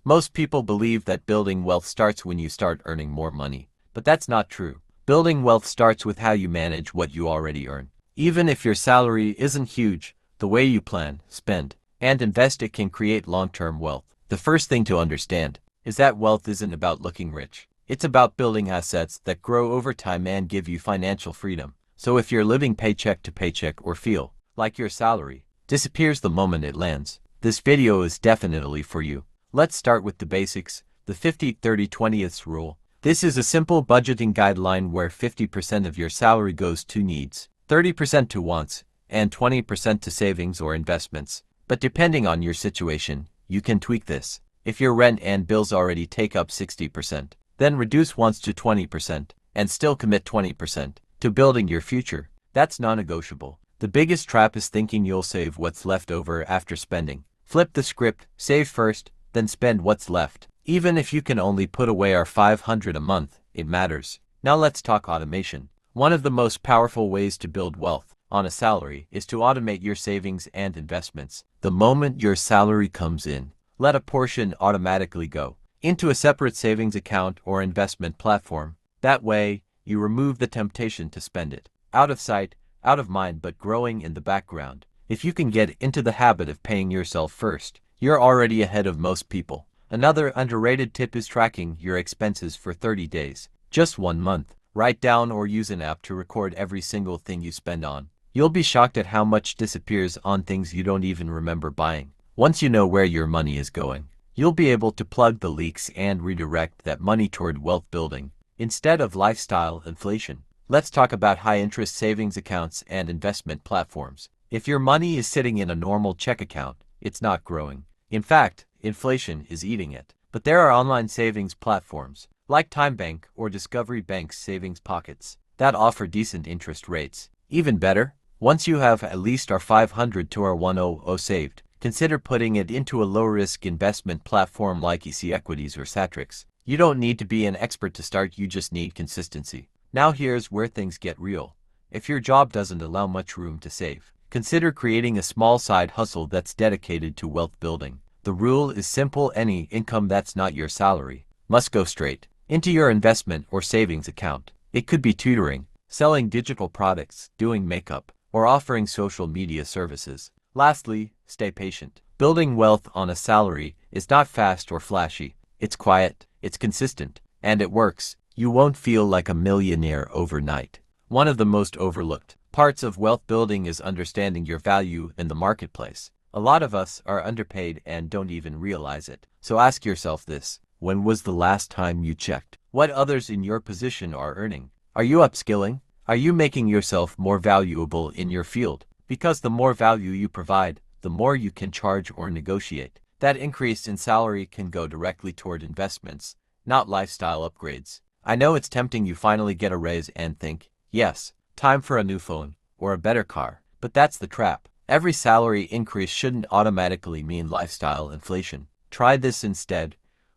Most people believe that building wealth starts when you start earning more money, but that's not true. Building wealth starts with how you manage what you already earn. Even if your salary isn't huge, the way you plan, spend, and invest it can create long-term wealth. The first thing to understand is that wealth isn't about looking rich. It's about building assets that grow over time and give you financial freedom. So if you're living paycheck to paycheck or feel like your salary disappears the moment it lands, this video is definitely for you. Let's start with the basics, the 50-30-20th rule. This is a simple budgeting guideline where 50% of your salary goes to needs, 30% to wants, and 20% to savings or investments. But depending on your situation, you can tweak this. If your rent and bills already take up 60%, then reduce wants to 20% and still commit 20% to building your future. That's non-negotiable. The biggest trap is thinking you'll save what's left over after spending. Flip the script, save first, then spend what's left. Even if you can only put away our $500 a month, it matters. Now let's talk automation. One of the most powerful ways to build wealth on a salary is to automate your savings and investments. The moment your salary comes in, let a portion automatically go into a separate savings account or investment platform. That way, you remove the temptation to spend it. Out of sight, out of mind, but growing in the background. If you can get into the habit of paying yourself first, you're already ahead of most people. Another underrated tip is tracking your expenses for 30 days. Just 1 month. Write down or use an app to record every single thing you spend on. You'll be shocked at how much disappears on things you don't even remember buying. Once you know where your money is going, you'll be able to plug the leaks and redirect that money toward wealth building instead of lifestyle inflation. Let's talk about high-interest savings accounts and investment platforms. If your money is sitting in a normal check account, it's not growing. In fact, inflation is eating it. But there are online savings platforms, like TimeBank or Discovery Bank's Savings Pockets, that offer decent interest rates. Even better, once you have at least our 500 to our 100 saved, consider putting it into a low-risk investment platform like EC Equities or Satrix. You don't need to be an expert to start, you just need consistency. Now here's where things get real. If your job doesn't allow much room to save, consider creating a small side hustle that's dedicated to wealth building. The rule is simple: any income that's not your salary must go straight into your investment or savings account. It could be tutoring, selling digital products, doing makeup, or offering social media services. Lastly, stay patient. Building wealth on a salary is not fast or flashy. It's quiet, it's consistent, and it works. You won't feel like a millionaire overnight. One of the most overlooked parts of wealth building is understanding your value in the marketplace. A lot of us are underpaid and don't even realize it. So ask yourself this: when was the last time you checked what others in your position are earning? Are you upskilling? Are you making yourself more valuable in your field? Because the more value you provide, the more you can charge or negotiate. That increase in salary can go directly toward investments, not lifestyle upgrades. I know it's tempting. You finally get a raise and think, yes, time for a new phone or a better car. But that's the trap. Every salary increase shouldn't automatically mean lifestyle inflation. Try this instead.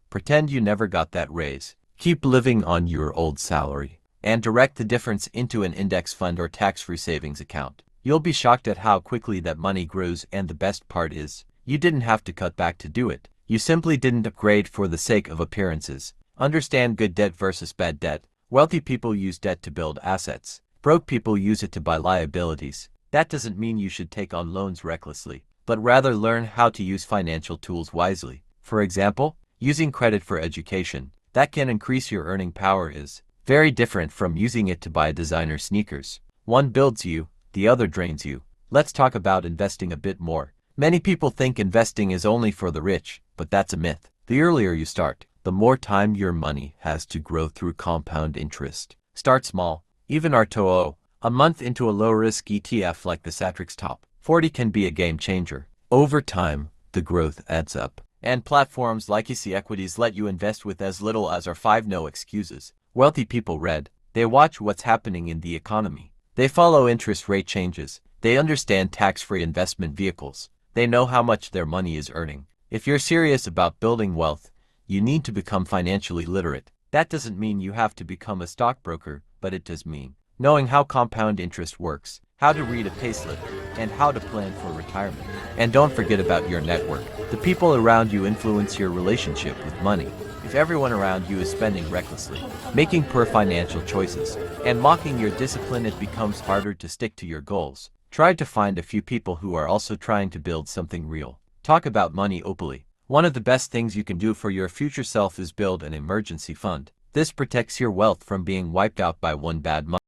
Pretend you never got that raise. Keep living on your old salary and direct the difference into an index fund or tax-free savings account. You'll be shocked at how quickly that money grows, and the best part is, you didn't have to cut back to do it. You simply didn't upgrade for the sake of appearances. Understand good debt versus bad debt. Wealthy people use debt to build assets. Broke people use it to buy liabilities. That doesn't mean you should take on loans recklessly, but rather learn how to use financial tools wisely. For example, using credit for education that can increase your earning power is very different from using it to buy designer sneakers. One builds you, the other drains you. Let's talk about investing a bit more. Many people think investing is only for the rich, but that's a myth. The earlier you start, the more time your money has to grow through compound interest. Start small. Even our TOO, a month into a low-risk ETF like the Satrix Top 40 can be a game changer. Over time, the growth adds up. And platforms like EC Equities let you invest with as little as our 5 no excuses. Wealthy people read. They watch what's happening in the economy. They follow interest rate changes. They understand tax-free investment vehicles. They know how much their money is earning. If you're serious about building wealth, you need to become financially literate. That doesn't mean you have to become a stockbroker, but it does mean knowing how compound interest works, how to read a payslip, and how to plan for retirement. And don't forget about your network. The people around you influence your relationship with money. If everyone around you is spending recklessly, making poor financial choices, and mocking your discipline, it becomes harder to stick to your goals. Try to find a few people who are also trying to build something real. Talk about money openly. One of the best things you can do for your future self is build an emergency fund. This protects your wealth from being wiped out by one bad month.